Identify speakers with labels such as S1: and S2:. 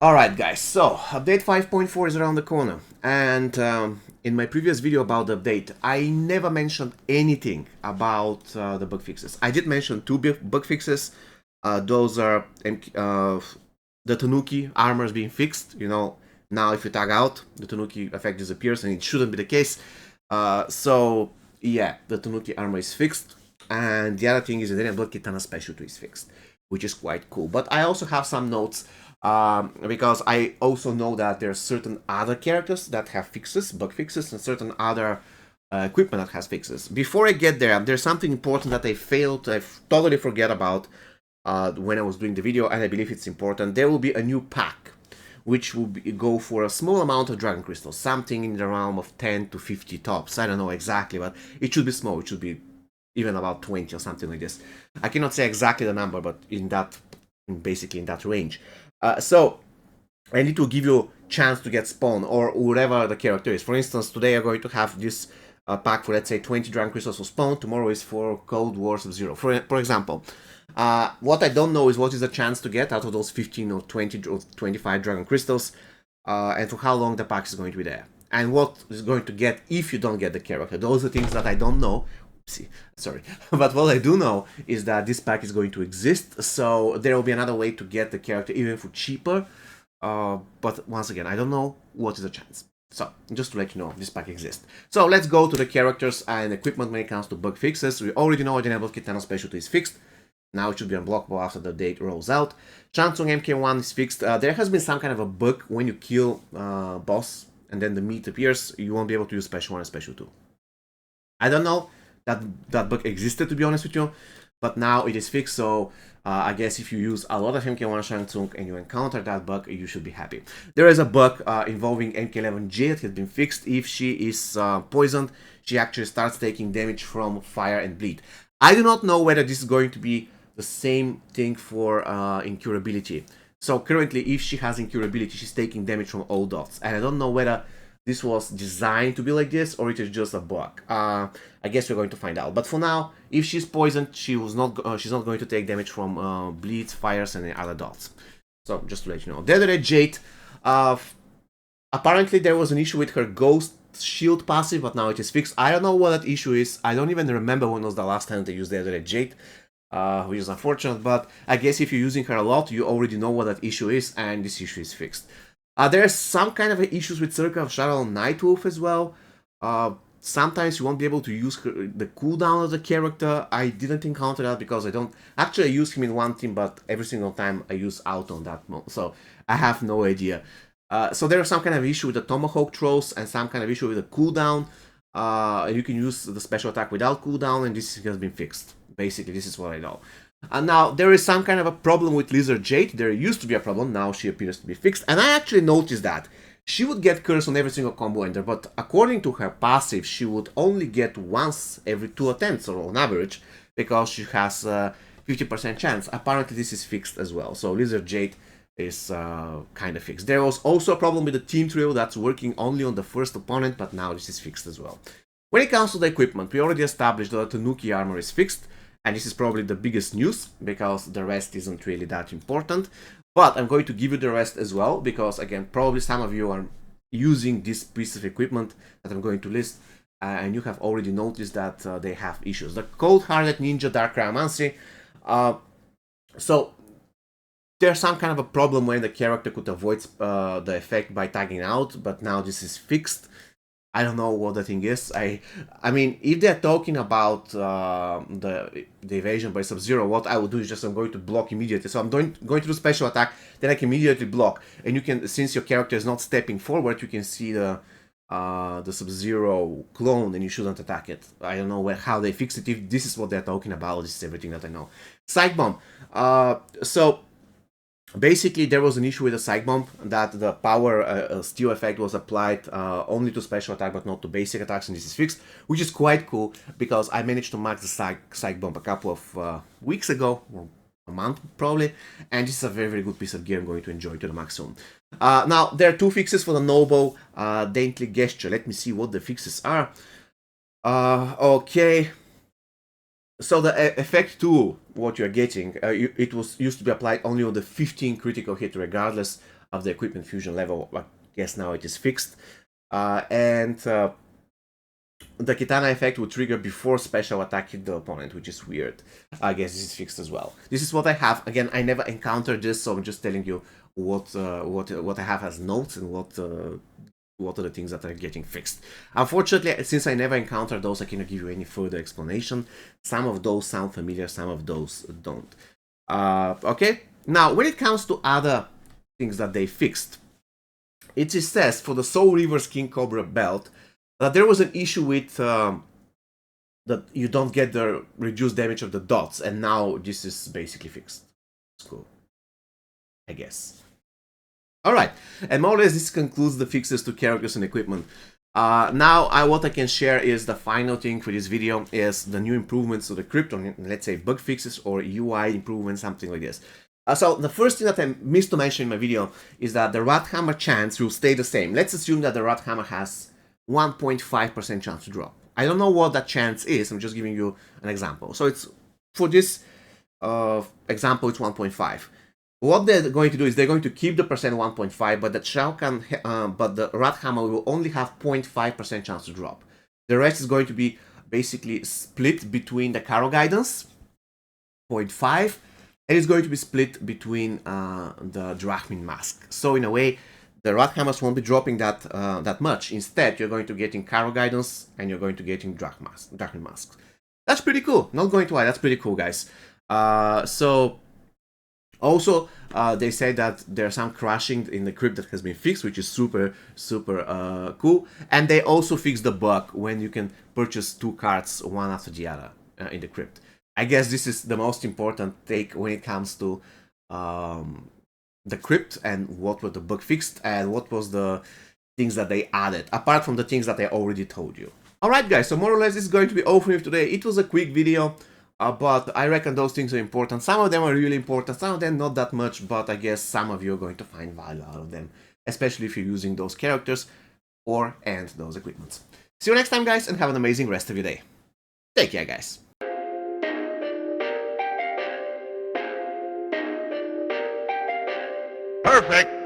S1: Alright guys, so update 5.4 is around the corner, and in my previous video about the update, I never mentioned anything about the bug fixes. I did mention two bug fixes. Those are the Tanuki armors being fixed. Now if you tag out, the Tanuki effect disappears, and it shouldn't be the case. So yeah, the Tanuki armor is fixed, and the other thing is that the Blood Kitana Special 2 is fixed, which is quite cool. But I also have some notes because I also know that there are certain other characters that have fixes, bug fixes, and certain other equipment that has fixes. Before I get there, there's something important that I totally forget about when I was doing the video, and I believe it's important. There will be a new pack, which will go for a small amount of Dragon Crystals, something in the realm of 10 to 50 tops. I don't know exactly, but it should be small. It should be even about 20 or something like this. I cannot say exactly the number, but basically in that range. So I need to give you chance to get spawn or whatever the character is. For instance, today I'm going to have this pack for, let's say, 20 Dragon Crystals for spawn. Tomorrow is for Cold War Sub-Zero, for example. What I don't know is what is the chance to get out of those 15 or 20 or 25 Dragon Crystals, and for how long the pack is going to be there. And what is going to get if you don't get the character. Those are things that I don't know. Sorry, but what I do know is that this pack is going to exist, so there will be another way to get the character even for cheaper. But once again, I don't know what is the chance. So, just to let you know, this pack exists. So, let's go to the characters and equipment when it comes to bug fixes. We already know the Enabled Kitana Special 2 is fixed. Now it should be unblockable after the date rolls out. Shang Tsung MK1 is fixed. There has been some kind of a bug when you kill boss and then the meat appears, you won't be able to use Special 1 and Special 2. I don't know that bug existed, to be honest with you, but now it is fixed, so I guess if you use a lot of MK1 Shang Tsung and you encounter that bug, you should be happy. There is a bug involving MK11J that has been fixed. If she is poisoned, she actually starts taking damage from fire and bleed. I do not know whether this is going to be the same thing for incurability. So currently, if she has incurability, she's taking damage from all dots, and I don't know whether this was designed to be like this or it is just a bug. I guess we're going to find out. But for now, if she's poisoned, she's not going to take damage from bleeds, fires, and other dots. So just to let you know, Dedede Jade. Apparently there was an issue with her Ghost Shield passive, but now it is fixed. I don't know what that issue is. I don't even remember when was the last time they used Dedede Jade. Which is unfortunate, but I guess if you're using her a lot, you already know what that issue is, and this issue is fixed. There's some kind of issues with Circle of Shadow Nightwolf as well. Sometimes you won't be able to use the cooldown of the character. I didn't encounter that because I don't... Actually, I use him in one team, but every single time I use out on that mode, so I have no idea. So there's some kind of issue with the Tomahawk throws and some kind of issue with the cooldown. You can use the special attack without cooldown, and this has been fixed. Basically, this is what I know. And now, there is some kind of a problem with Lizard Jade. There used to be a problem, now she appears to be fixed. And I actually noticed that. She would get Curse on every single combo ender, but according to her passive, she would only get once every 2 attempts, or on average, because she has a 50% chance. Apparently, this is fixed as well. So, Lizard Jade is kind of fixed. There was also a problem with the team trio that's working only on the first opponent, but now this is fixed as well. When it comes to the equipment, we already established that the Tanuki armor is fixed. And this is probably the biggest news, because the rest isn't really that important. But I'm going to give you the rest as well, because again, probably some of you are using this piece of equipment that I'm going to list, and you have already noticed that they have issues. The Cold-Hearted Ninja Dark Cryomancy. So there's some kind of a problem when the character could avoid the effect by tagging out, but now this is fixed. I don't know what the thing is. I mean, if they're talking about the evasion by Sub-Zero, what I would do is just I'm going to block immediately. So I'm going to do special attack, then I can immediately block. And you can, since your character is not stepping forward, you can see the Sub-Zero clone, and you shouldn't attack it. I don't know how they fix it. If this is what they're talking about, this is everything that I know. Psych Bomb. So basically, there was an issue with the Psych Bomb, that the power steal effect was applied only to special attack but not to basic attacks, and this is fixed, which is quite cool, because I managed to max the Psych Bomb a couple of weeks ago, or a month probably, and this is a very, very good piece of gear I'm going to enjoy to the max soon. Now, there are two fixes for the Noble Dainty Gesture. Let me see what the fixes are. Okay. So the effect 2, what you're getting, it was used to be applied only on the 15 critical hit regardless. of the equipment fusion level. I guess now it is fixed. And the Kitana effect would trigger before special attack hit the opponent, which is weird. I guess this is fixed as well. This is what I have. Again, I never encountered this, so I'm just telling you what I have as notes and what are the things that are getting fixed. Unfortunately, since I never encountered those, I cannot give you any further explanation. Some of those sound familiar, some of those don't. Okay, now when it comes to other things that they fixed, it says for the Soul Reaver's King Cobra belt that there was an issue with that you don't get the reduced damage of the dots, and now this is basically fixed. It's cool, I guess. Alright, and more or less this concludes the fixes to characters and equipment. Now what I can share is the final thing for this video is the new improvements to the crypt, or let's say bug fixes or UI improvements, something like this. So the first thing that I missed to mention in my video is that the Rathammer chance will stay the same. Let's assume that the Rathammer has 1.5% chance to drop. I don't know what that chance is, I'm just giving you an example. So it's, for this example, it's 1.5. What they're going to do is they're going to keep the percent 1.5, but the Shao Kahn, but the Rathammer will only have 0.5% chance to drop. The rest is going to be basically split between the Karo Guidance, 0.5, and it's going to be split between the Drachmin Mask. So in a way, the Rathammers won't be dropping that much. Instead, you're going to get in Karo Guidance and you're going to get in Drachmin Masks. That's pretty cool. Not going to lie, that's pretty cool, guys. Also, they say that there's some crashing in the crypt that has been fixed, which is super cool. And they also fixed the bug when you can purchase 2 cards one after the other in the crypt. I guess this is the most important take when it comes to the crypt and what were the bug fixed and what was the things that they added, apart from the things that I already told you. Alright guys, so more or less this is going to be all for me today. It was a quick video. But I reckon those things are important. Some of them are really important, some of them not that much, but I guess some of you are going to find value out of them, especially if you're using those characters and those equipments. See you next time, guys, and have an amazing rest of your day. Take care, guys.
S2: Perfect.